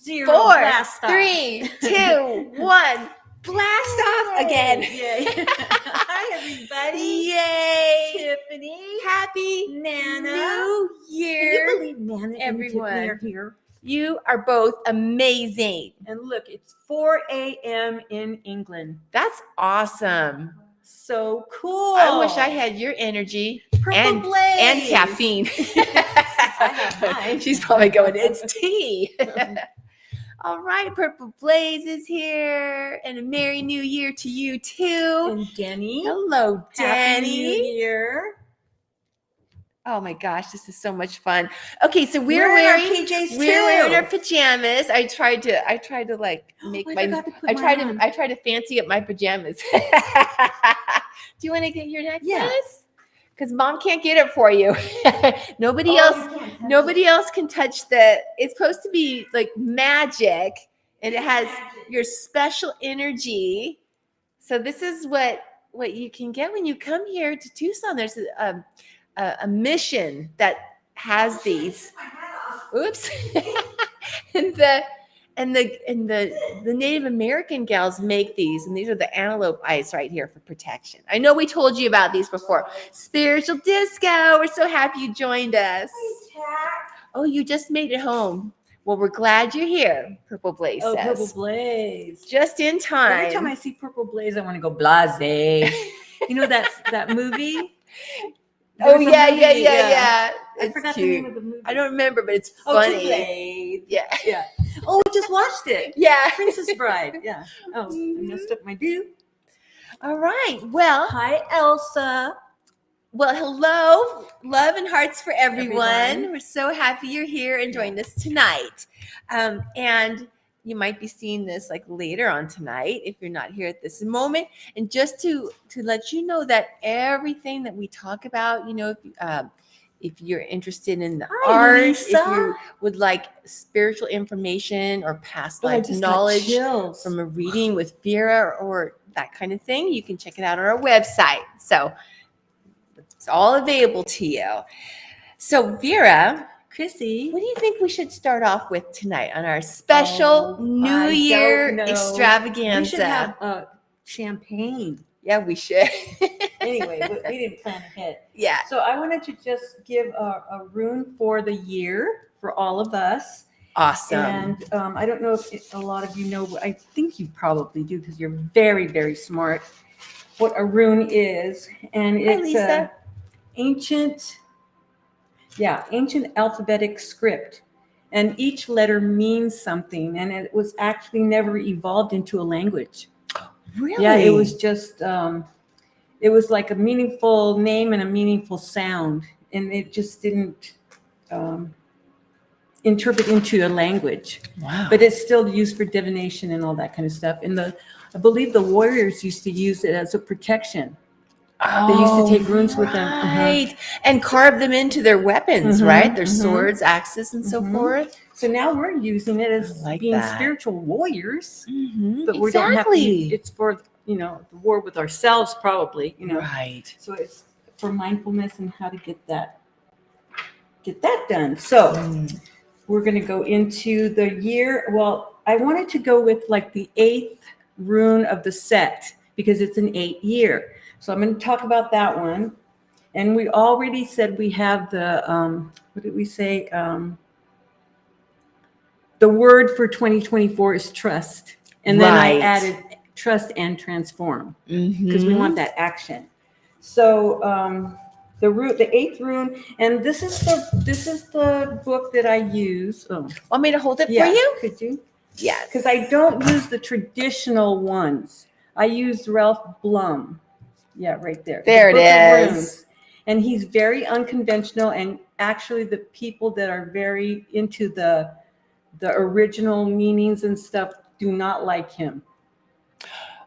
0. 4, Blast off. 3, 2, 1. Blast off again. Yay. Hi, everybody. Yay. Tiffany. Happy Nana. New Year. Can you believe Nana everyone. and Tiffany are here? You are both amazing. And look, it's 4 a.m. in England. That's awesome. So cool. I wish I had your energy Purple Blaze. and caffeine. I have mine. She's probably going, it's tea. All right, Purple Blaze is here. And a Merry New Year to you too. And Denny. Hello, Denny. Happy New Year. Oh my gosh, this is so much fun. Okay, so we're wearing wearing our PJs too. we're wearing our pajamas. I tried to like make I tried to fancy up my pajamas. Do you want to get your necklace? Yes. Because Mom can't get it for you. Nobody else can touch it's supposed to be like magic, and it has your special energy. So this is what you can get when you come here to Tucson. There's a mission that has these. Oops. and the Native American gals make these, and these are the antelope eyes right here for protection. I know we told you about these before. Spiritual Disco. We're so happy you joined us. Oh, you just made it home. Well, we're glad you're here, Purple Blaze says. Purple Blaze. Just in time. Every time I see Purple Blaze, I want to go blase. You know that movie? Oh, yeah. I It's forgot cute. the name of the movie. I don't remember, but it's funny. Blade. Yeah. Oh, we just watched it. Yeah. Princess Bride. Yeah. Oh, I messed up my do. All right. Well, Hi, Elsa. hello. Love and hearts for everyone. Everyone. We're so happy you're here and joined us tonight. And you might be seeing this like later on tonight if you're not here at this moment. And just to let you know that everything that we talk about, if you're interested in the art, Lisa. if you would like spiritual information or past life knowledge from a reading with Vera or that kind of thing, you can check it out on our website. So it's all available to you. So Vera, Chrissy. what do you think we should start off with tonight on our special New Year extravaganza? We should have champagne. Yeah, we should. Anyway, we didn't plan ahead. Yeah. So I wanted to just give a rune for the year for all of us. Awesome. And I don't know if a lot of you know, but I think you probably do because you're very, very smart, what a rune is. And it's ancient alphabetic script. And each letter means something. And it was actually never evolved into a language. Really? Yeah, it was just, it was like a meaningful name and a meaningful sound. And it just didn't interpret into a language. Wow. But it's still used for divination and all that kind of stuff. And I believe the warriors used to use it as a protection. They used to take runes with them. Right. And carve them into their weapons, right? Their swords, axes, and so forth. So now we're using it as being spiritual warriors. But we don't have to. It's for, the war with ourselves, probably, Right. So it's for mindfulness and how to get that done. So we're going to go into the year. Well, I wanted to go with like the 8th rune of the set because it's an 8 year. So I'm going to talk about that one. And we already said we have the, what did we say? The word for 2024 is trust. And then I added trust and transform because we want that action. So the 8th rune, and this is the book that I use. Oh. Want me to hold it for you? Could you? Yeah. Because I don't use the traditional ones. I use Ralph Blum. Yeah, right there. There it is. And he's very unconventional. And actually, the people that are very into the original meanings and stuff do not like him.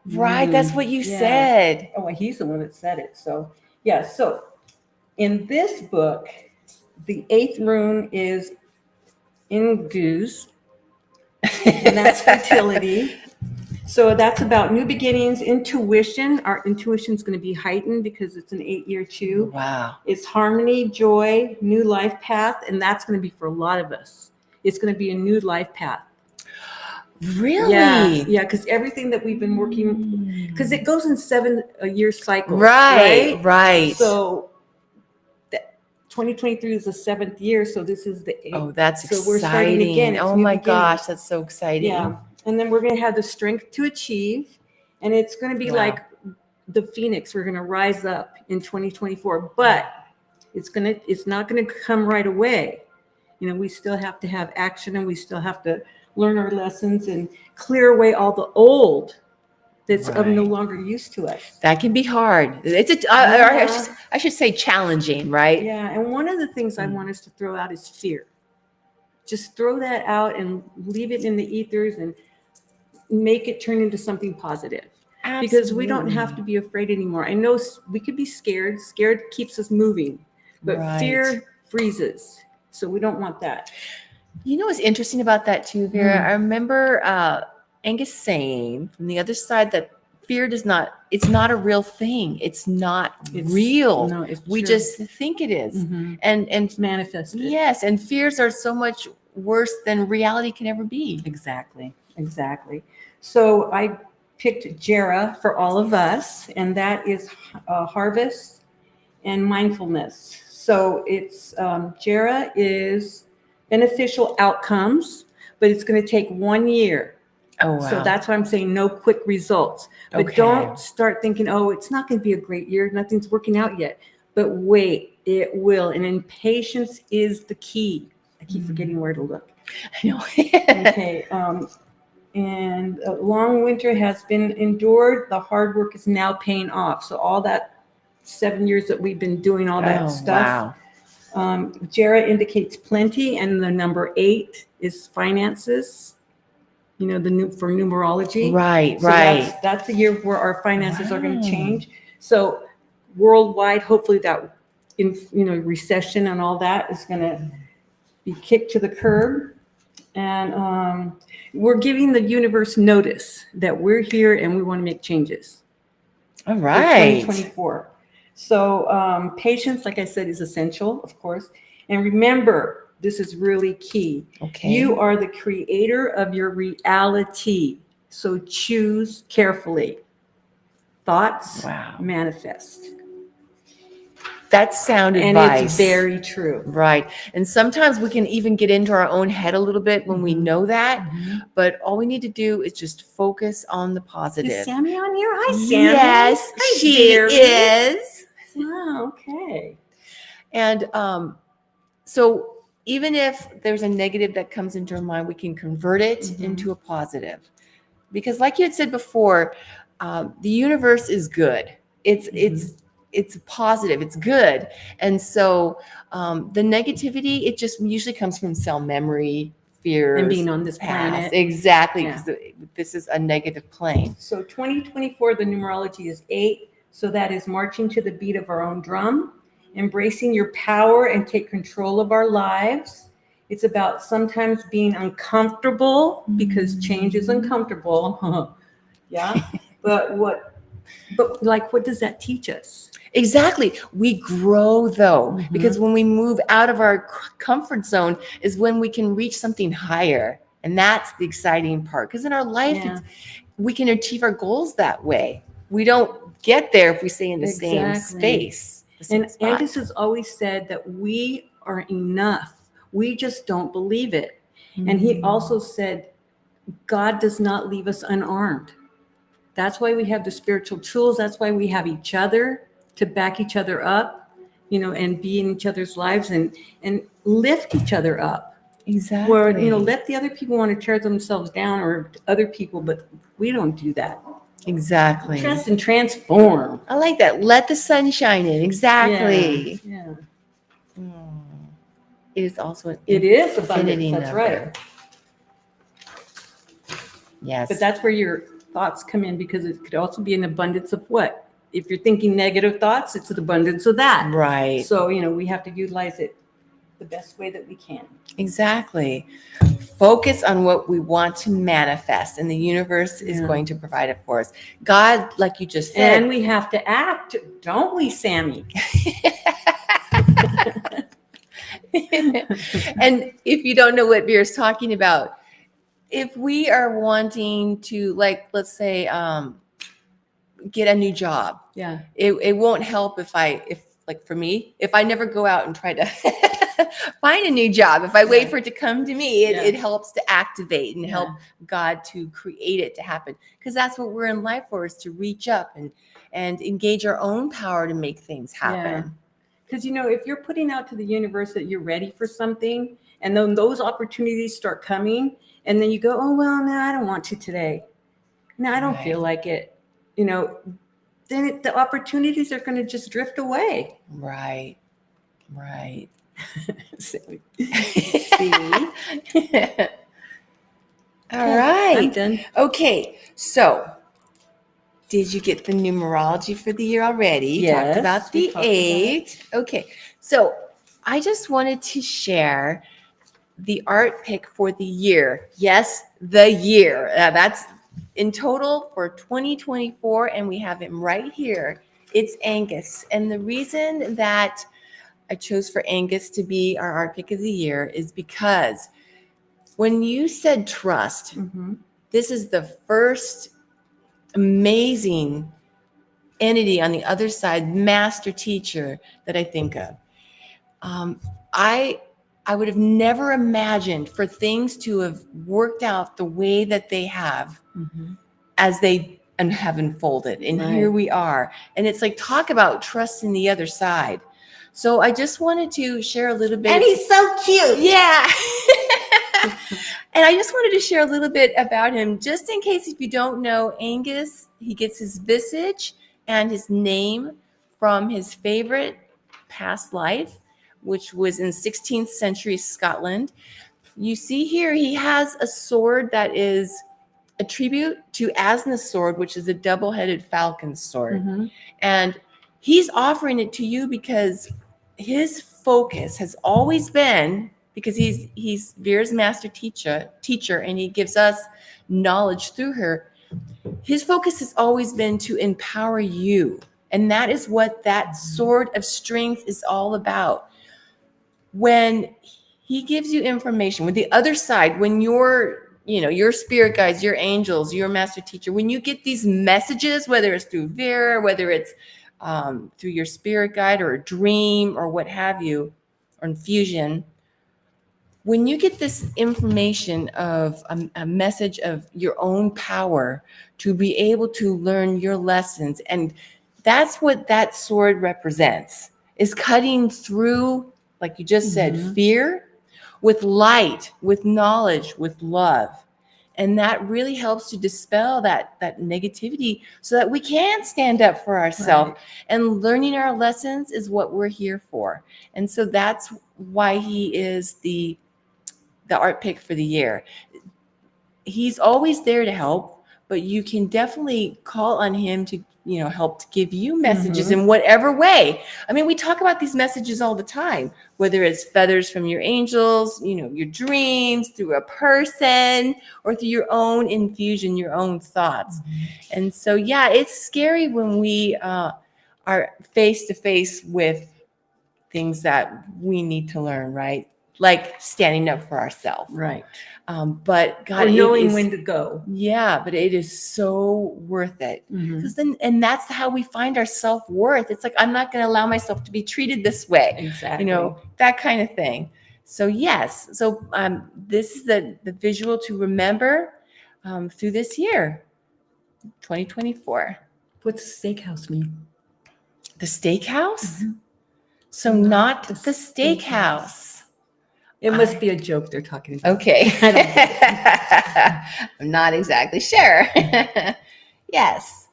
Right. That's what you said. Oh, well, he's the one that said it. So, yeah. So, in this book, the 8th rune is Inguz, and that's fertility. So that's about new beginnings, intuition. Our intuition is going to be heightened because it's an 8-year too. Wow. It's harmony, joy, new life path, and that's going to be for a lot of us. It's going to be a new life path. Really? Yeah, because everything that we've been working, because it goes in 7-year cycles, Right, right. So 2023 is the 7th year, so this is the 8th. Oh, that's so exciting. we're starting again. It's Oh new my beginnings. gosh, that's so exciting. Yeah, and then we're going to have the strength to achieve, and it's going to be Wow. like the phoenix. We're going to rise up in 2024, but it's not going to come right away. You know, we still have to have action, and we still have to learn our lessons and clear away all the old that's of no Right. longer use to us. That can be hard. It's I should say challenging, right? Yeah, and one of the things I want us to throw out is fear. Just throw that out and leave it in the ethers and make it turn into something positive. Absolutely. Because we don't have to be afraid anymore. I know we could be scared. Scared keeps us moving, but Right. fear freezes. So we don't want that. You know what's interesting about that too, Vera? I remember Angus saying from the other side that fear it's not a real thing. It's not real. No, it's we true. just think it is. And It's manifested. yes, and fears are so much worse than reality can ever be. Exactly. So I picked Jera for all of us, and that is harvest and mindfulness. So it's Jera is beneficial outcomes, but it's going to take 1 year. Oh, wow. So that's why I'm saying no quick results. But Okay. don't start thinking, oh, it's not going to be a great year. Nothing's working out yet. But wait, it will. And then patience is the key. I keep forgetting where to look. I know. Okay. And a long winter has been endured. The hard work is now paying off. So all that 7 years that we've been doing all that stuff. Wow. Jera indicates plenty, and the number 8 is finances. You know, for numerology. Right, So right. That's the year where our finances are going to change. So worldwide, hopefully that, recession and all that is going to be kicked to the curb. And we're giving the universe notice that we're here and we want to make changes. All right. For 2024. So patience, like I said, is essential, of course. And remember, this is really key. Okay. You are the creator of your reality. So choose carefully. Thoughts manifest. That's sound And advice. it's very true. Right. And sometimes we can even get into our own head a little bit when we know that. But all we need to do is just focus on the positive. Is Sammy on here? Hi, Sammy. Yes, Hi, she dearie. is. Oh, okay. And so even if there's a negative that comes into our mind, we can convert it into a positive. Because like you had said before, the universe is good. It's positive, it's good. And so the negativity, it just usually comes from cell memory, fears. And being on this planet. Exactly, because this is a negative plane. So 2024, the numerology is 8. So that is marching to the beat of our own drum, embracing your power and take control of our lives. It's about sometimes being uncomfortable because change is uncomfortable. But what does that teach us? Exactly. We grow though, because when we move out of our comfort zone is when we can reach something higher. And that's the exciting part. Because in our life, we can achieve our goals that way. We don't get there if we stay in the same space. And Angus has always said that we are enough. We just don't believe it. And he also said, God does not leave us unarmed. That's why we have the spiritual tools. That's why we have each other to back each other up, and be in each other's lives and lift each other up. Exactly. Where, let the other people want to tear themselves down or other people, but we don't do that. Exactly. Trust and transform. I like that. Let the sun shine in. Exactly. Yeah. It is also an abundance. infinity That's number. right. Yes. But that's where your thoughts come in, because it could also be an abundance of what? If you're thinking negative thoughts, it's an abundance of that. Right. So, we have to utilize it the best way that we can. Exactly. Focus on what we want to manifest, and the universe is going to provide it for us. God, like you just said. And we have to act, don't we, Sammy? And if you don't know what Vera's talking about, if we are wanting to, like, let's say, get a new job, Yeah. it won't help if like for me, if I never go out and try to find a new job, if I wait for it to come to me, it helps to activate and help God to create it to happen. Because that's what we're in life for, is to reach up and engage our own power to make things happen. Because, if you're putting out to the universe that you're ready for something, and then those opportunities start coming, and then you go, oh, well, no, I don't want to today. No, I don't feel like it. Then the opportunities are going to just drift away. Right. See? All right. I'm done. Okay. So, did you get the numerology for the year already? Yes. Talked about the 8. Okay. So, I just wanted to share the art pick for the year. Yes, the year. That's in total for 2024, and we have him right here. It's Angus. And the reason that I chose for Angus to be our art pick of the year is because when you said trust, this is the first amazing entity on the other side, master teacher, that I think of. I would have never imagined for things to have worked out the way that they have as they have unfolded. And here we are. And it's like, talk about trusting the other side. So I just wanted to share a little bit. And he's so cute. Yeah. And I just wanted to share a little bit about him, just in case if you don't know Angus, he gets his visage and his name from his favorite past life, which was in 16th century Scotland. You see here, he has a sword that is a tribute to Asna's sword, which is a double-headed falcon sword. And he's offering it to you because his focus has always been, because he's Vera's master teacher, and he gives us knowledge through her. His focus has always been to empower you. And that is what that sword of strength is all about. When he gives you information, with the other side, when your spirit guides, your angels, your master teacher, when you get these messages, whether it's through Vera, whether it's through your spirit guide or a dream or what have you, or infusion, when you get this information of a message of your own power to be able to learn your lessons, and that's what that sword represents, is cutting through, like you just said, fear with light, with knowledge, with love. And that really helps to dispel that negativity so that we can stand up for ourselves. And learning our lessons is what we're here for. And so that's why he is the art pick for the year. He's always there to help, but you can definitely call on him to help to give you messages in whatever way. I mean, we talk about these messages all the time, whether it's feathers from your angels, your dreams, through a person, or through your own infusion, your own thoughts. And so, yeah, it's scary when we are face to face with things that we need to learn, right? Like standing up for ourselves. Right. But God, or knowing when to go. Yeah, but it is so worth it. Because and that's how we find our self-worth. It's like, I'm not going to allow myself to be treated this way. Exactly. That kind of thing. So yes. So this is the visual to remember through this year, 2024. What's the steakhouse mean? The steakhouse? So not the steakhouse. It must be a joke they're talking about. Okay. I'm not exactly sure. Yes.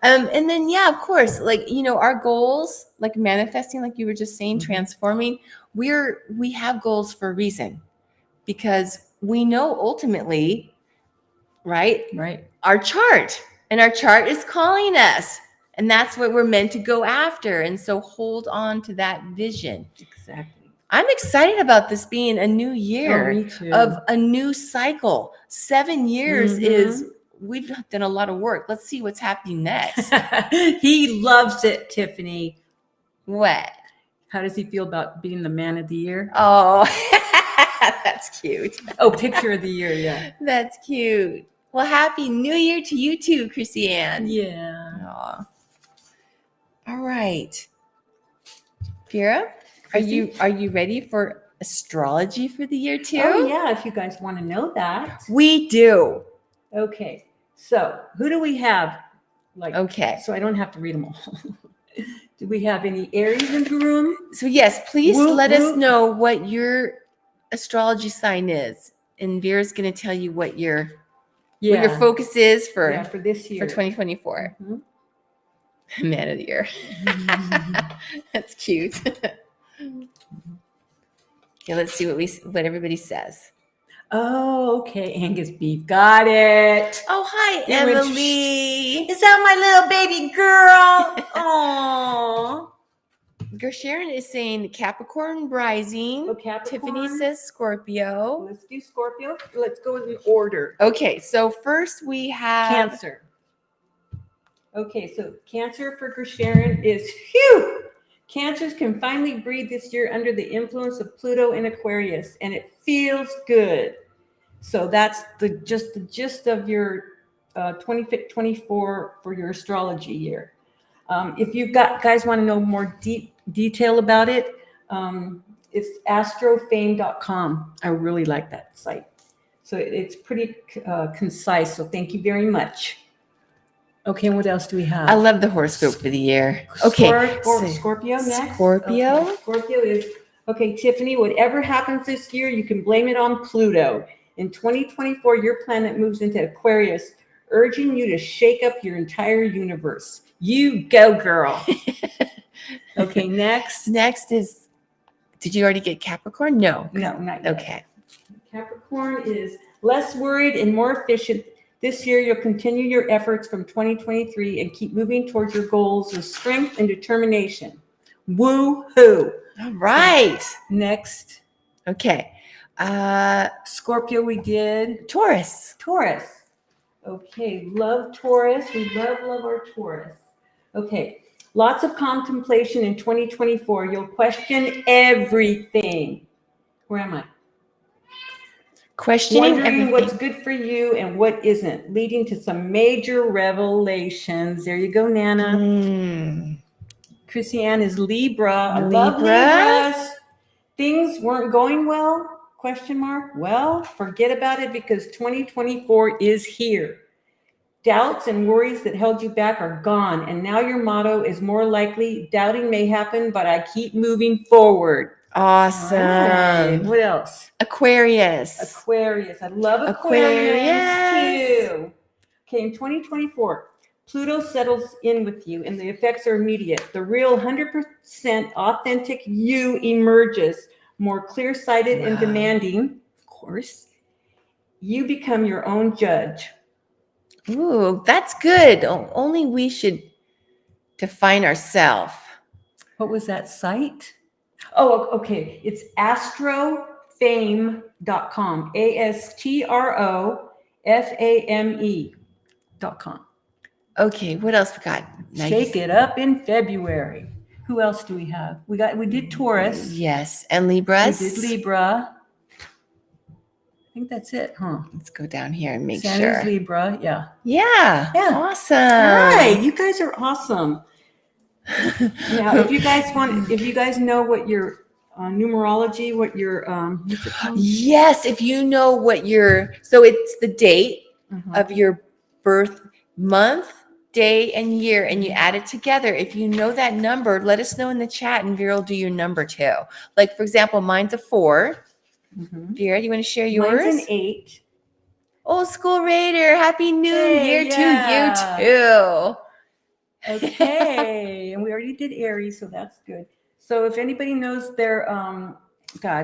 And then, yeah, of course, like, our goals, like manifesting, like you were just saying, transforming, we have goals for a reason, because we know ultimately, right? Our chart is calling us, and that's what we're meant to go after. And so hold on to that vision. Exactly. I'm excited about this being a new year of a new cycle. 7 years we've done a lot of work. Let's see what's happening next. He loves it, Tiffany. What? How does he feel about being the man of the year? Oh, That's cute. Oh, picture of the year, yeah. That's cute. Well, happy New Year to you too, Chrissy Ann. Yeah. Aw. All right. Vera, Chrissy? are you ready for astrology for the year too? Oh, yeah, if you guys want to know that. We do. Okay, so who do we have? Like, Okay. so I don't have to read them all. Do we have any Aries in the room? So yes, please Whoop, let us whoop. know what your astrology sign is. And Vera's going to tell you what your focus is for this year. for 2024. Mhm. Man of the year. That's cute. Okay, let's see what everybody says. Oh, okay. Angus beef. Got it. Oh, hi, It went, Emily. Is that my little baby girl? Aww. Sharon is saying Capricorn rising. Oh, Capricorn. Tiffany says Scorpio. Let's do Scorpio. Let's go in order. Okay, so first we have Cancer. Okay, so Cancer for Sharon is phew. Cancers can finally breathe this year under the influence of Pluto in Aquarius, and it feels good. So that's the gist of your 2024 for your astrology year. If you guys want to know more detail about it, it's astrofame.com. I really like that site. So it's pretty concise. So thank you very much. Okay, what else do we have? I love the horoscope for the year. Okay, Scorpio next. Scorpio. Okay. Scorpio is okay, Tiffany. Whatever happens this year, you can blame it on Pluto. In 2024, your planet moves into Aquarius, urging you to shake up your entire universe. You go, girl. Okay, next. Next is, did you already get Capricorn? No, not yet. Okay. Capricorn is less worried and more efficient. This year, you'll continue your efforts from 2023 and keep moving towards your goals with strength and determination. Woo-hoo. All right. Next. Okay. Scorpio we did. Taurus. Okay, love Taurus. We love our Taurus. Okay, lots of contemplation in 2024. You'll question everything. Where am I? Questioning Wondering everything. what's good for you and what isn't, leading to some major revelations. There you go, Nana. Chrissy Ann is Libra. I love Libras. Things weren't going well? Question mark. Well, forget about it because 2024 is here. Doubts and worries that held you back are gone, and now your motto is more likely doubting may happen, but I keep moving forward. Awesome. Right. What else? Aquarius. I love Aquarius too. Okay, in 2024, Pluto settles in with you, and the effects are immediate. The real 100% authentic you emerges, more clear-sighted and demanding, of course. You become your own judge. Ooh, that's good. Only we should define ourselves. What was that site? Oh, okay. It's astrofame.com. astrofame.com. Okay, what else we got? Shake it up in February. Who else do we have? We did Taurus. Yes, and Libras. We did Libra. I think that's it, huh? Let's go down here and make Santa's sure. Libra, yeah. Yeah. Awesome. All right, you guys are awesome. Now, if you guys know what your numerology, what your what's it called? Yes, if you know what so it's the date of your birth month, day, and year, and you add it together. If you know that number, let us know in the chat, and Vera will do your number too. Like, for example, mine's a 4. Vera, do you want to share yours? Mine's an 8. Old School Raider, Happy New Year to you too. Okay, and we already did Aries, so that's good. So if anybody knows their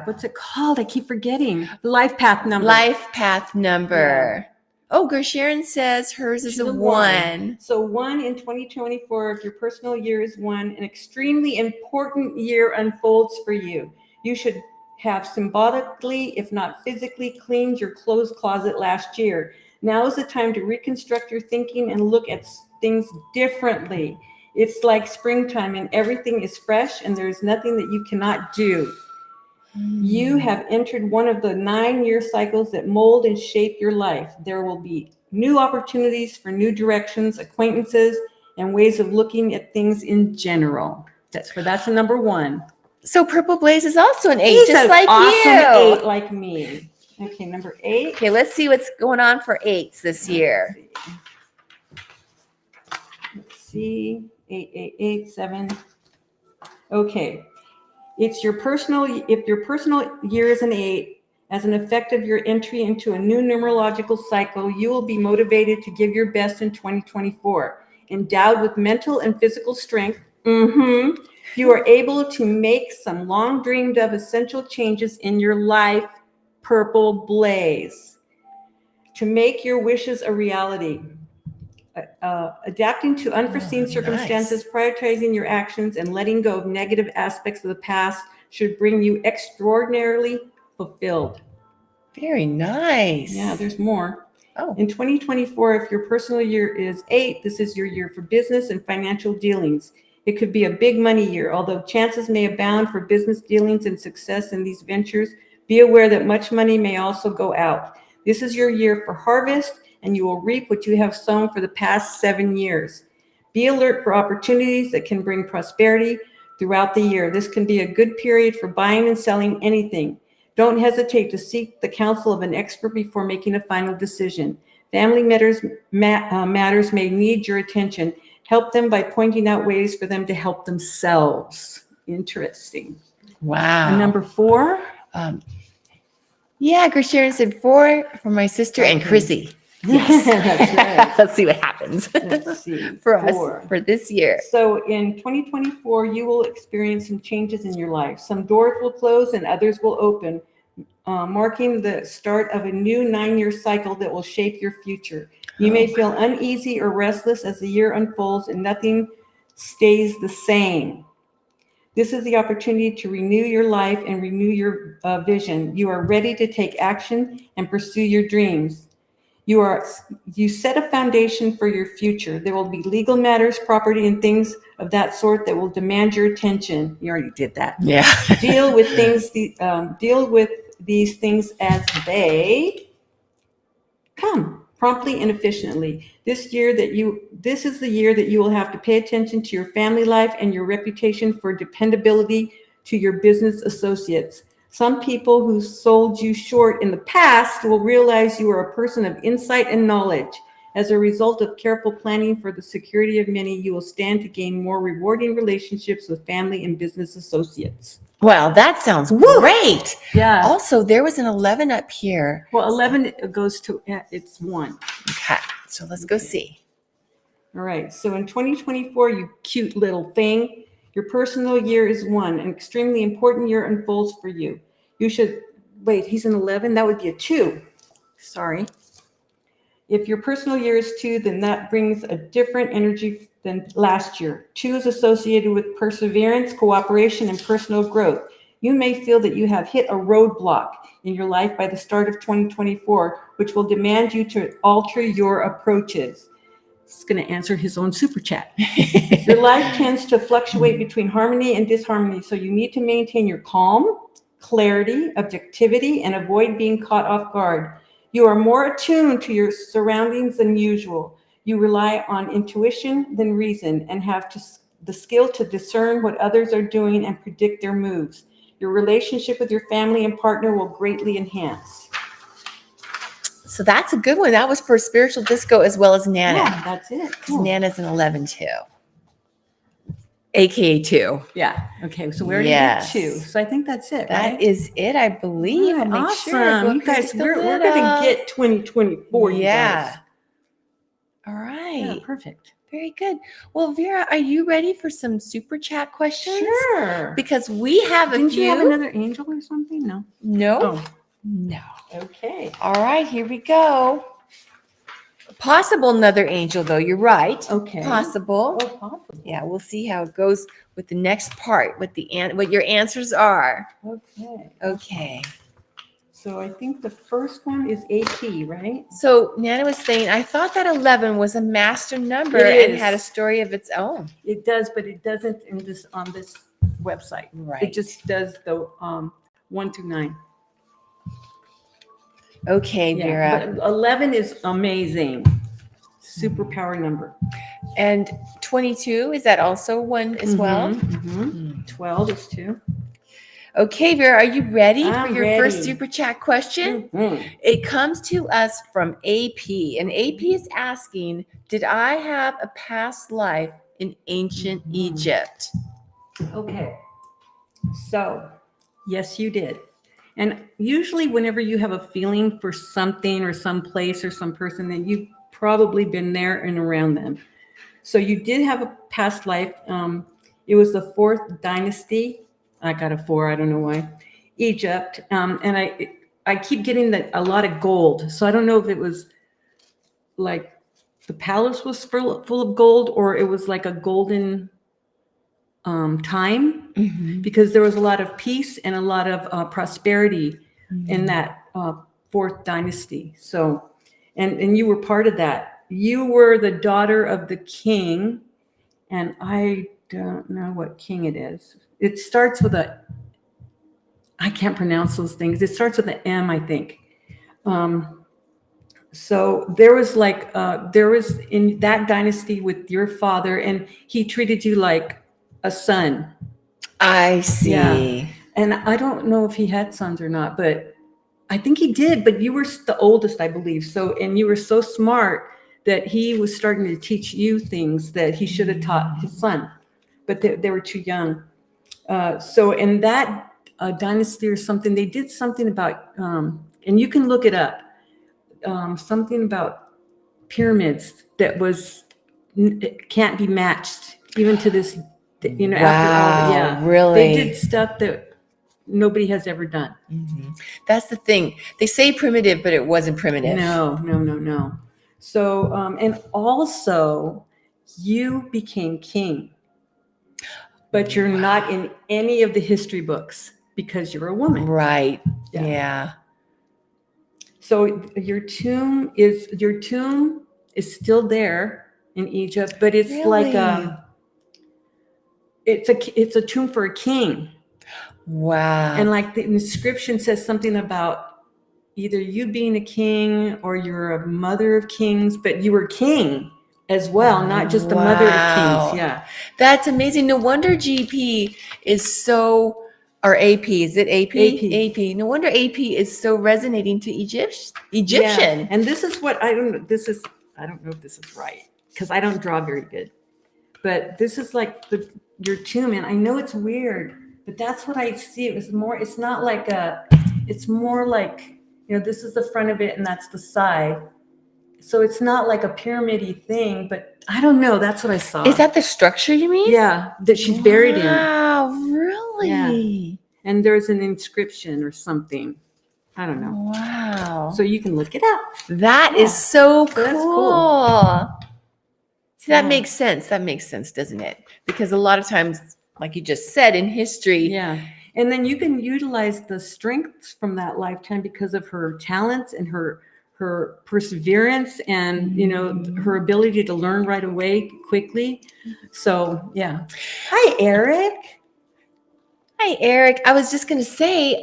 what's it called? I keep forgetting. Life path number. Yeah. Oh, Sharon says hers is a 1. So 1 in 2024, if your personal year is 1, an extremely important year unfolds for you. You should have symbolically, if not physically, cleaned your clothes closet last year. Now is the time to reconstruct your thinking and look at things differently. It's like springtime and everything is fresh and there's nothing that you cannot do. You have entered one of the 9-year cycles that mold and shape your life. There will be new opportunities for new directions, acquaintances, and ways of looking at things in general. That's a number 1. So Purple Blaze is also an 8, He's just an like awesome you. 8 like me. Okay, number 8. Okay, let's see what's going on for 8s this year. Let's see. 8, 8, 8, 7. Okay. If your personal year is an 8, as an effect of your entry into a new numerological cycle, you will be motivated to give your best in 2024. Endowed with mental and physical strength, you are able to make some long dreamed of essential changes in your life, Purple Blaze, to make your wishes a reality. Adapting to unforeseen circumstances, prioritizing your actions, and letting go of negative aspects of the past should bring you extraordinarily fulfilled. Very nice. Yeah, there's more. Oh. In 2024, if your personal year is 8, this is your year for business and financial dealings. It could be a big money year, although chances may abound for business dealings and success in these ventures. Be aware that much money may also go out. This is your year for harvest, and you will reap what you have sown for the past 7 years. Be alert for opportunities that can bring prosperity throughout the year. This can be a good period for buying and selling anything. Don't hesitate to seek the counsel of an expert before making a final decision. Family matters may need your attention. Help them by pointing out ways for them to help themselves. Interesting. Wow. And number 4? Yeah, Sharon said 4 for my sister and Chrissy. Yes. That's right. Let's see what happens. Let's see. For 4. us for this year. So in 2024, you will experience some changes in your life. Some doors will close and others will open, marking the start of a new 9-year cycle that will shape your future. You may feel uneasy or restless as the year unfolds and nothing stays the same. This is the opportunity to renew your life and renew your vision. You are ready to take action and pursue your dreams. You set a foundation for your future. There will be legal matters, property, and things of that sort that will demand your attention. You already did that. Yeah. Deal with these things as they come, promptly and efficiently. This is the year that you will have to pay attention to your family life and your reputation for dependability to your business associates. Some people who sold you short in the past will realize you are a person of insight and knowledge. As a result of careful planning for the security of many, you will stand to gain more rewarding relationships with family and business associates. Wow, that sounds great. Yeah. Also, there was an 11 up here. Well, 11 goes to, it's 1. Okay, so let's go see. All right. So in 2024, you cute little thing, your personal year is 1. An extremely important year unfolds for you. You should, wait, he's an 11. That would be a 2. Sorry. If your personal year is 2, then that brings a different energy than last year. 2 is associated with perseverance, cooperation, and personal growth. You may feel that you have hit a roadblock in your life by the start of 2024, which will demand you to alter your approaches. It's going to answer his own super chat. Your life tends to fluctuate between harmony and disharmony, so you need to maintain your calm, clarity, objectivity, and avoid being caught off guard. You are more attuned to your surroundings than usual. You rely on intuition than reason and have the skill to discern what others are doing and predict their moves. Your relationship with your family and partner will greatly enhance. So that's a good one. That was for Spiritual Disco as well as Nana. Yeah, that's it. Cool. Nana's an 11 too. AKA 2. Yeah. Okay. So we already did 2. So I think that's it. That is it, I believe. Right, I'll make awesome. sure. You guys, we're going to get 2024. Yeah. You guys. All right. Yeah, perfect. Very good. Well, Vera, are you ready for some super chat questions? Sure. Because we have a few. Didn't you have another angel or something? No. No. Oh. No. Okay. All right, here we go. Possible another angel, though. You're right. Okay. Possible. Oh, possible. Yeah, we'll see how it goes with the next part. What your answers are. Okay. Okay. So I think the first one is AP, right? So Nana was saying, I thought that 11 was a master number It and is. had a story of its own. It does, but it doesn't on this website. Right. It just does the 1 through 9. Okay, Yeah, Vera. but 11 is amazing. Superpower number. And 22, is that also one as well? Mhm. 12 is 2. Okay, Vera, are you ready for I'm your first ready. super chat question? Mhm. It comes to us from AP, and AP is asking, did I have a past life in ancient Egypt? Okay. So, yes, you did. And usually, whenever you have a feeling for something or some place or some person, then you've probably been there and around them. So, you did have a past life. It was the 4th dynasty. I got a 4. I don't know why. Egypt. And I keep getting a lot of gold. So, I don't know if it was like the palace was full of gold or it was like a golden time, because there was a lot of peace and a lot of prosperity in that 4th dynasty. So, and you were part of that. You were the daughter of the king, and I don't know what king it is. It starts with I can't pronounce those things. It starts with an M, I think. So there was in that dynasty with your father, and he treated you like a son. I see. Yeah. And I don't know if he had sons or not, but I think he did. But you were the oldest, I believe. So, and you were so smart that he was starting to teach you things that he should have taught his son, but they were too young. So in that dynasty or something, they did something about, and you can look it up, something about pyramids that it can't be matched even to this, after all, yeah. Really? They did stuff that nobody has ever done. That's the thing. They say primitive, but it wasn't primitive. No. So, and also you became king, but you're not in any of the history books because you're a woman. Right. Yeah. Yeah. So your tomb is still there in Egypt, but it's Really? like it's a tomb for a king. Wow. And like the inscription says something about either you being a king or you're a mother of kings, but you were king as well, not just the mother of Wow. kings. Yeah. That's amazing. No wonder GP is so, or AP, is it AP? AP. No wonder AP is so resonating to Egyptian. Yeah. And this is what I don't know if this is right because I don't draw very good. But this is like your tomb, and I know it's weird, but that's what I see. It's not like it's more like, this is the front of it and that's the side. So it's not like a pyramid-y thing, but I don't know. That's what I saw. Is that the structure you mean? Yeah, that she's buried in. Wow, really? Yeah. And there's an inscription or something. I don't know. Wow. So you can look it up. That is so cool. That's cool. See, that makes sense. That makes sense, doesn't it? Because a lot of times, like you just said, in history. Yeah. And then you can utilize the strengths from that lifetime because of her talents and her perseverance and, her ability to learn right away quickly. So, yeah. Hi, Eric. Hi, Eric. I was just going to say,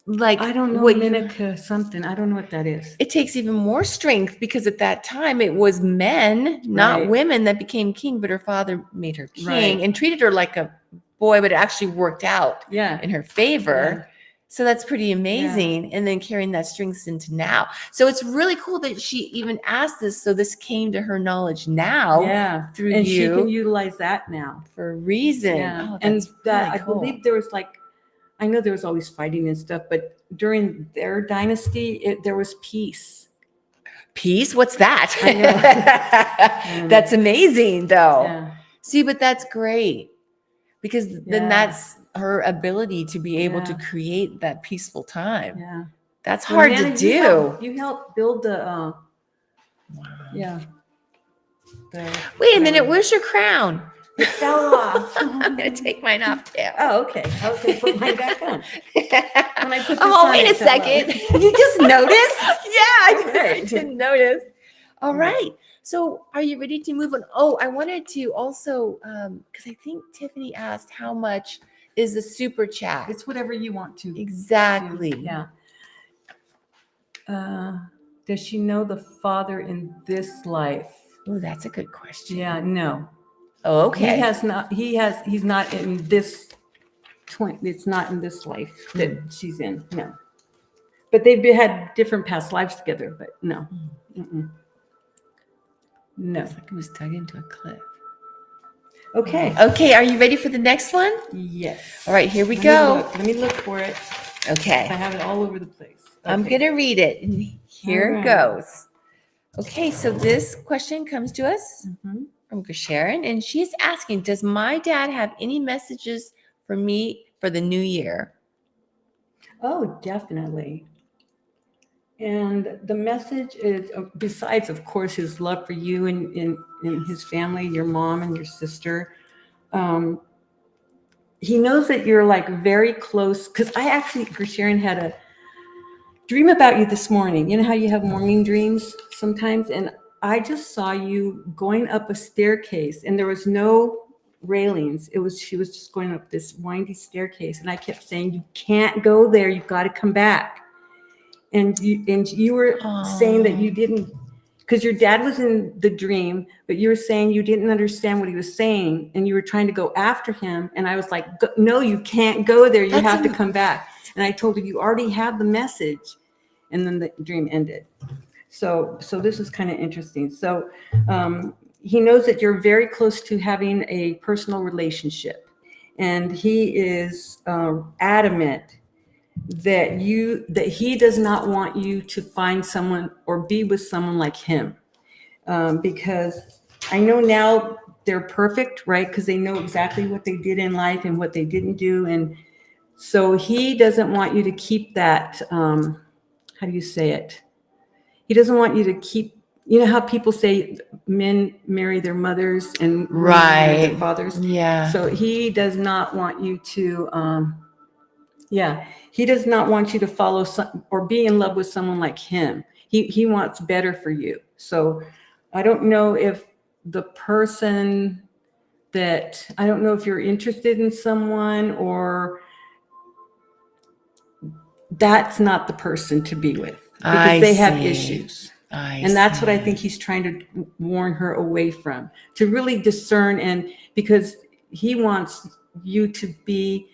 like, I don't know, Minica something. I don't know what that is. It takes even more strength because at that time it was men, not women, that became king, but her father made her king and treated her like a boy, but it actually worked out in her favor. Yeah. So that's pretty amazing. Yeah. And then carrying that strength into now. So it's really cool that she even asked this. So this came to her knowledge now. Yeah. Through and you. And she can utilize that now. For a reason. Yeah. Oh, and that really cool. I believe there was I know there was always fighting and stuff, but during their dynasty, there was peace. Peace? What's that? I know. That's amazing, though. Yeah. See, but that's great because then that's her ability to be able to create that peaceful time. Yeah. That's hard to do. You helped build the, Wait a minute, where's your crown? It fell off. I'm going to take mine off too. Oh, okay. I was going to put mine back on. When I put this wait a second. You just noticed? I didn't notice. All right. So are you ready to move on? Oh, I wanted to also, because I think Tiffany asked how much is the super chat. It's whatever you want to. Exactly. Do. Yeah. Does she know the father in this life? Oh, that's a good question. Yeah, no. Oh, okay. He's not in this it's not in this life that she's in. No. But they've had different past lives together, but no. Mm-mm. No. It's like it was dug into a cliff. Okay. Okay, are you ready for the next one? Yes. All right, here we go. Let me look for it. Okay. I have it all over the place. Okay. I'm going to read it. And here it goes. Okay, so this question comes to us from Sharon, and she's asking, does my dad have any messages for me for the new year? Oh, definitely. And the message is, besides, of course, his love for you and his family, your mom and your sister, he knows that you're like very close. Because I actually, Sharon, had a dream about you this morning. You know how you have morning dreams sometimes? And I just saw you going up a staircase, and there was no railings. She was just going up this windy staircase, and I kept saying, you can't go there. You've got to come back. And you were saying that you didn't, because your dad was in the dream, but you were saying you didn't understand what he was saying, and you were trying to go after him. And I was like, no, you can't go there. You have to come back. And I told her, you already have the message. And then the dream ended. So this is kind of interesting. So he knows that you're very close to having a personal relationship, and he is adamant that he does not want you to find someone or be with someone like him, because I know now they're perfect, right? Because they know exactly what they did in life and what they didn't do, and so he doesn't want you to keep that. How do you say it? He doesn't want you to keep. You know how people say men marry their mothers and women marry their fathers. Yeah. So he does not want you to. He does not want you to follow or be in love with someone like him. He wants better for you. So I don't know if the person that, I don't know if you're interested in someone, or that's not the person to be with, because they have issues. And that's what I think he's trying to warn her away from, to really discern. And because he wants you to be,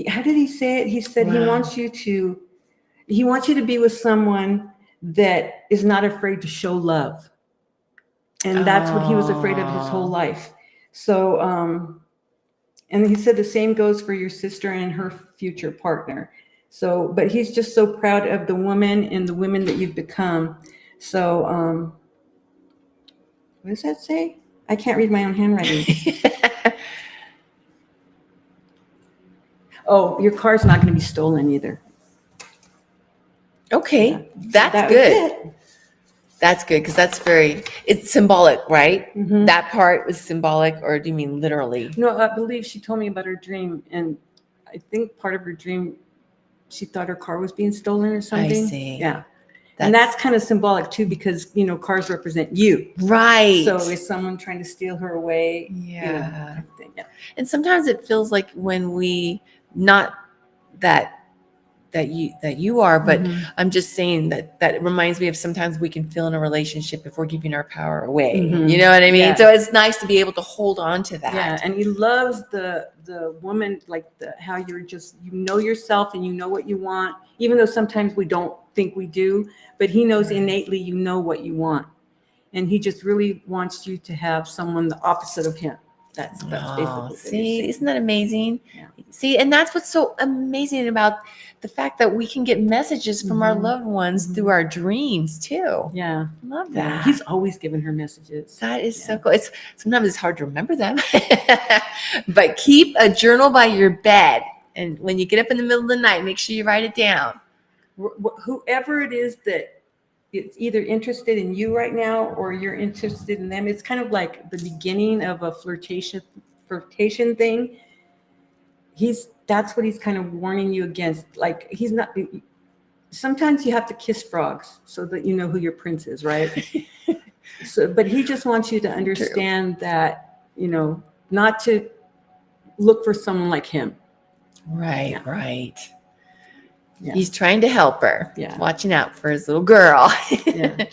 how did he say it? He said he wants you to be with someone that is not afraid to show love. And that's what he was afraid of his whole life. So, and he said the same goes for your sister and her future partner. So, but he's just so proud of the woman and the women that you've become. So, what does that say? I can't read my own handwriting. Oh, your car's not going to be stolen either. Okay, Yeah. that's good. That's good, because it's symbolic, right? Mm-hmm. That part was symbolic, or do you mean literally? No, I believe she told me about her dream, and I think part of her dream, she thought her car was being stolen or something. I see. Yeah. And that's kind of symbolic too, because, cars represent you. Right. So is someone trying to steal her away? Yeah. Everything. Yeah. And sometimes it feels like when we, not that you are, but I'm just saying that it reminds me of sometimes we can feel in a relationship if we're giving our power away. You know what I mean? Yeah. So it's nice to be able to hold on to that. Yeah, and he loves the woman, like how you're just, you know yourself and you know what you want, even though sometimes we don't think we do, but he knows innately you know what you want. And he just really wants you to have someone the opposite of him. That's basically what see, isn't that amazing? Yeah. See, and that's what's so amazing about the fact that we can get messages from our loved ones through our dreams too. Yeah. Love that. Yeah. He's always giving her messages. That is so cool. Sometimes it's hard to remember them, but keep a journal by your bed. And when you get up in the middle of the night, make sure you write it down. Whoever it is that it's either interested in you right now or you're interested in them, it's kind of like the beginning of a flirtation thing. That's what he's kind of warning you against. Like, he's not, sometimes you have to kiss frogs so that you know who your prince is, right? But he just wants you to understand that, not to look for someone like him. Right, Yeah. right. Yeah. He's trying to help her. Yeah. Watching out for his little girl. Yeah.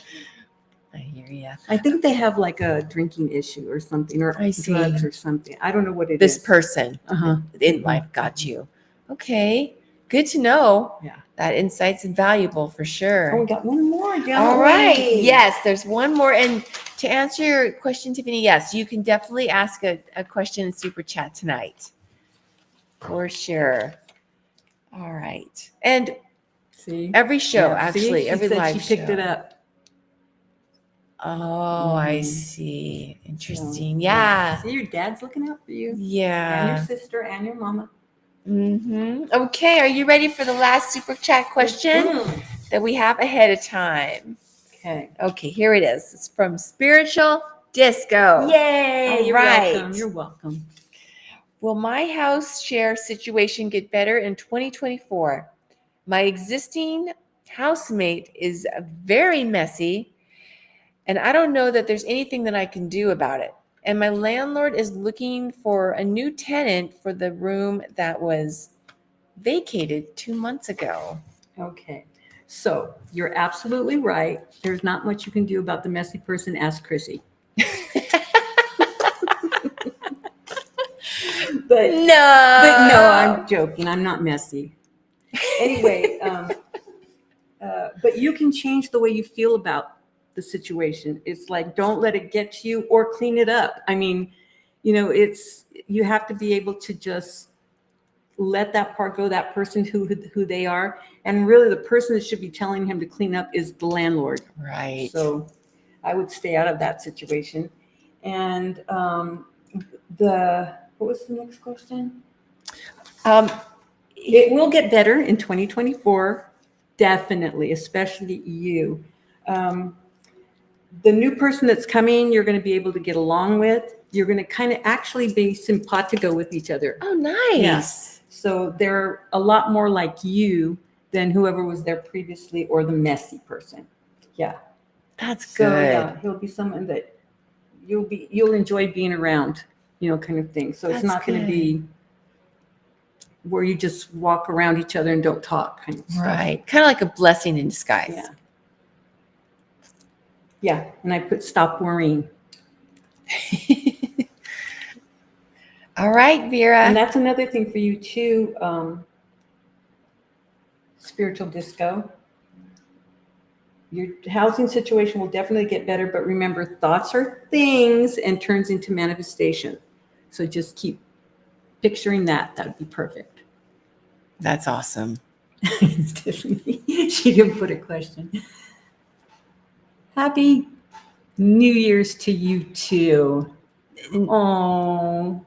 I hear you. I think they have like a drinking issue or something, or I see. drugs or something. I don't know what it This is. person Uh-huh. in life got you. Okay. Good to know. Yeah. That insight's invaluable for sure. Oh, we got one more, don't All we? right. Yes, there's one more. And to answer your question, Tiffany, yes, you can definitely ask a question in Super Chat tonight. For sure. All right. And See? every show, Yeah, actually, see? She every said live she picked show. it up. Oh, I Mhm. see. So, Interesting. Yeah. See, your dad's looking out for you. And your Yeah. sister and your mama. Okay. Are you ready for the last Super Chat question Mhm. that we have ahead of time? Okay. Okay, here it is. It's from Spiritual Disco. Yay! All You're right. welcome. You're welcome. Will my house share situation get better in 2024? My existing housemate is very messy, and I don't know that there's anything that I can do about it. And my landlord is looking for a new tenant for the room that was vacated 2 months ago. Okay. So you're absolutely right. There's not much you can do about the messy person. Ask Chrissy. But no, I'm joking. I'm not messy. Anyway, but you can change the way you feel about the situation. It's like, don't let it get to you or clean it up. I mean, you have to be able to just let that part go, that person who they are. And really the person that should be telling him to clean up is the landlord. Right. So I would stay out of that situation. And what was the next question? It will get better in 2024, definitely, especially you. The new person that's coming, you're going to be able to get along with. You're going to kind of actually be simpatico with each other. Oh, nice. Yeah. So they're a lot more like you than whoever was there previously or the messy person. Yeah. That's So good. yeah, he'll be someone that you'll enjoy being around, kind of thing. So it's That's not going to be where you just walk around each other and don't talk kind of stuff. Right. Kind of like a blessing in disguise. Yeah. Yeah. And I put stop worrying. All right, Vera. And that's another thing for you too, spiritual disco. Your housing situation will definitely get better, but remember, thoughts are things and turns into manifestation. So just keep picturing that. That would be perfect. That's awesome. Tiffany, she didn't put a question. Happy New Year's to you too. Oh.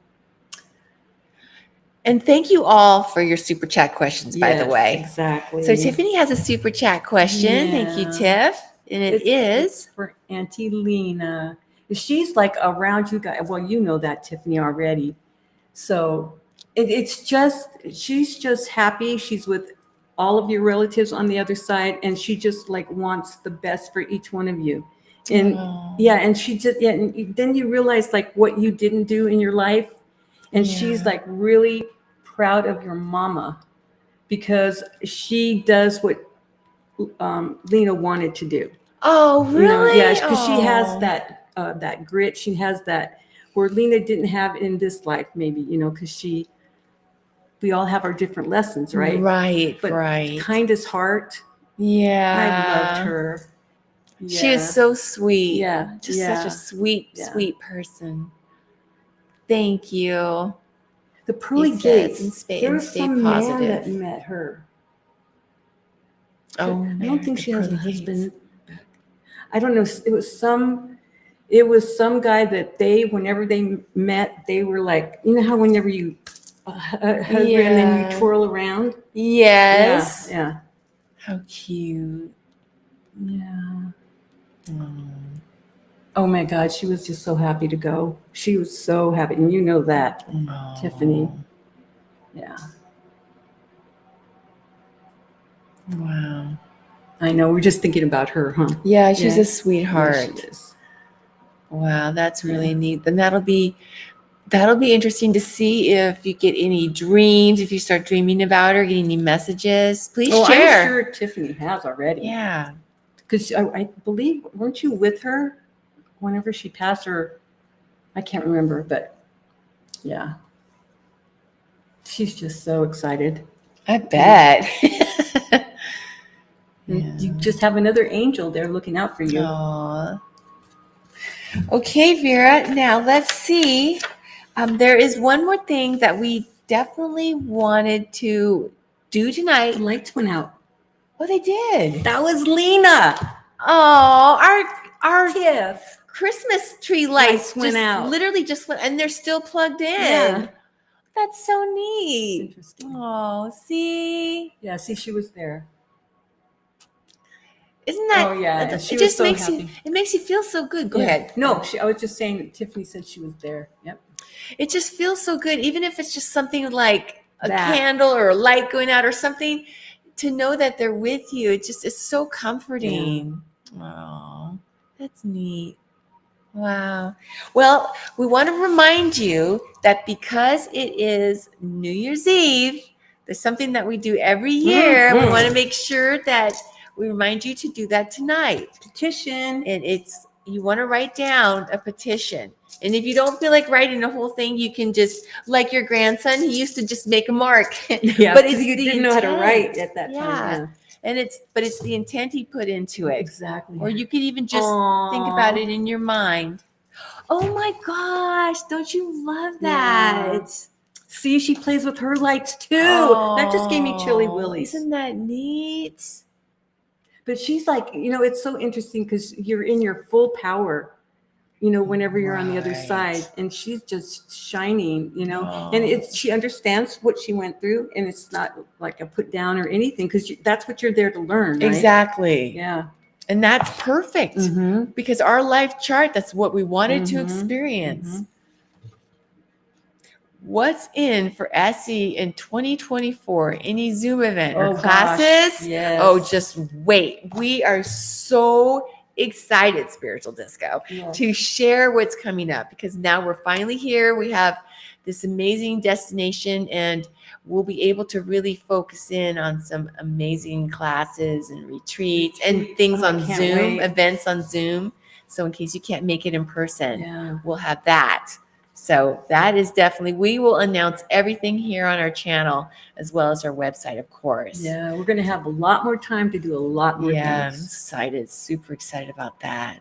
And thank you all for your super chat questions, by the Yes, way. exactly. So Tiffany has a super chat question. Thank you, Tiff. And it's for Auntie Lena. She's like around you guys. Well, you know that, Tiffany, already. So she's just happy. She's with all of your relatives on the other side, and she just like wants the best for each one of you. And and she just and then you realize like what you didn't do in your life, and she's like really proud of your mama because she does what Lena wanted to do. Oh, really? Yes, because she has that grit. She has that where Lena didn't have in this life, maybe, because we all have our different lessons, right? Right, but right. Kindest heart. Yeah. I loved her. Yeah. She is so sweet. Yeah. Just such a sweet, sweet person. Thank you. The pearly gates. There was some positive. man that met her. Oh, I don't think she has a husband. I don't know. It was some guy that whenever they met, they were like, how whenever you hug and then you twirl around. Yes. Yeah. How cute. Yeah. Oh my God, she was just so happy to go. She was so happy, and you know that, Tiffany. Yeah. Wow. I know. We're just thinking about her, huh? Yeah, she's a sweetheart. Yeah, she is. Wow, that's really neat. Then that'll be that'll be interesting to see if you get any dreams, if you start dreaming about her, getting any messages. Please share. I'm sure Tiffany has already. Yeah. Because I believe, weren't you with her whenever she passed her? I can't remember, but yeah. She's just so excited. I bet. And you just have another angel there looking out for you. Aww. Okay, Vera. Now let's see. There is one more thing that we definitely wanted to do tonight. The lights went out. Oh, they did. That was Lena. Oh, our Tiff. Christmas tree lights went out. Literally just went, and they're still plugged in. Yeah. That's so neat. Interesting. Oh, see? Yeah, see, she was there. Isn't that? Oh, yeah. It She just was so makes happy. it makes you feel so good. Go Yeah. ahead. No, I was just saying that Tiffany said she was there. Yep. It just feels so good, even if it's just something like a That. candle or a light going out or something, to know that they're with you. It just is so comforting. Oh, that's neat. Wow. Well, we want to remind you that because it is New Year's Eve, there's something that we do every year. We want to make sure that we remind you to do that tonight. Petition. And you want to write down a petition. And if you don't feel like writing the whole thing, you can just, like your grandson, he used to just make a mark. Yeah, but it's you the didn't know how to intent. write at that time. Yeah. Yeah. And it's the intent he put into it. Exactly. Or you could even just think about it in your mind. Oh my gosh, don't you love that? Yeah. See, she plays with her lights too. That just gave me chilly willies. Isn't that neat? But she's like, it's so interesting because you're in your full power, whenever you're on the other side, and she's just shining, and she understands what she went through, and it's not like a put down or anything, because that's what you're there to learn, right? Exactly. Yeah. And that's perfect because our life chart, that's what we wanted to Mm-hmm. experience. What's in for Essie in 2024? Any Zoom event or classes? Gosh. Yes. Oh, just wait. We are so excited, Spiritual Disco, to share what's coming up, because now we're finally here. We have this amazing destination, and we'll be able to really focus in on some amazing classes and retreats and things on Zoom, events on Zoom. So in case you can't make it in person, we'll have that. So that is definitely, we will announce everything here on our channel, as well as our website, of course. Yeah, we're going to have a lot more time to do a lot more things. I'm excited, super excited about that.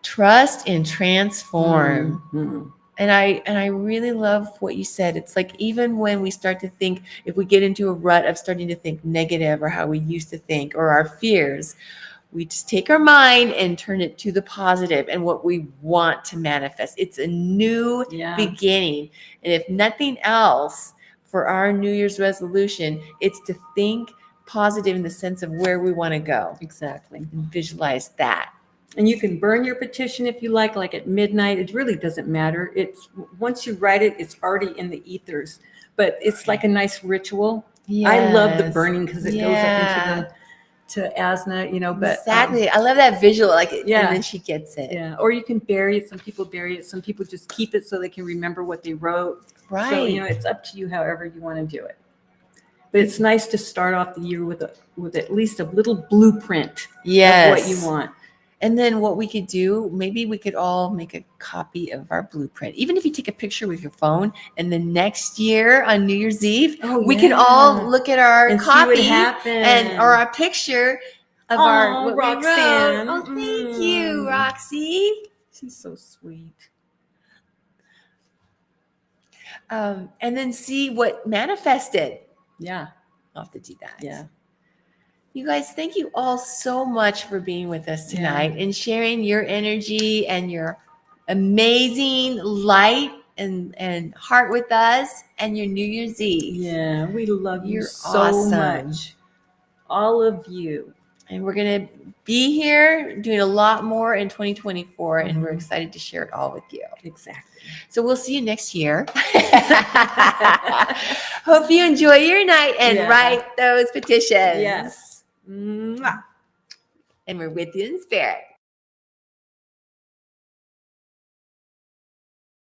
Trust and transform. And I really love what you said. It's like, even when we start to think, if we get into a rut of starting to think negative, or how we used to think, or our fears, we just take our mind and turn it to the positive and what we want to manifest. It's a new beginning. And if nothing else, for our New Year's resolution, it's to think positive in the sense of where we want to go. Exactly. And visualize that. And you can burn your petition if you like at midnight. It really doesn't matter. It's once you write it, it's already in the ethers. But it's like a nice ritual. Yes. I love the burning because it goes up into to Asna, but exactly. I love that visual, and then she gets it. Yeah. Or you can bury it. Some people bury it. Some people just keep it so they can remember what they wrote. Right. So, it's up to you however you want to do it. But it's nice to start off the year with at least a little blueprint of what you want. And then what we could do, maybe we could all make a copy of our blueprint. Even if you take a picture with your phone, and the next year on New Year's Eve, we can all look at our and copy see what happened. or our picture of what Roxanne. we wrote. Oh, thank you, Roxy. She's so sweet. And then see what manifested. Yeah. I'll have to do that. Yeah. You guys, thank you all so much for being with us tonight and sharing your energy and your amazing light and heart with us, and your New Year's Eve. Yeah, we love you so awesome. much. All of you. And we're going to be here doing a lot more in 2024, and we're excited to share it all with you. Exactly. So we'll see you next year. Hope you enjoy your night and write those petitions. Yes. Mwah. And we're with you in spirit.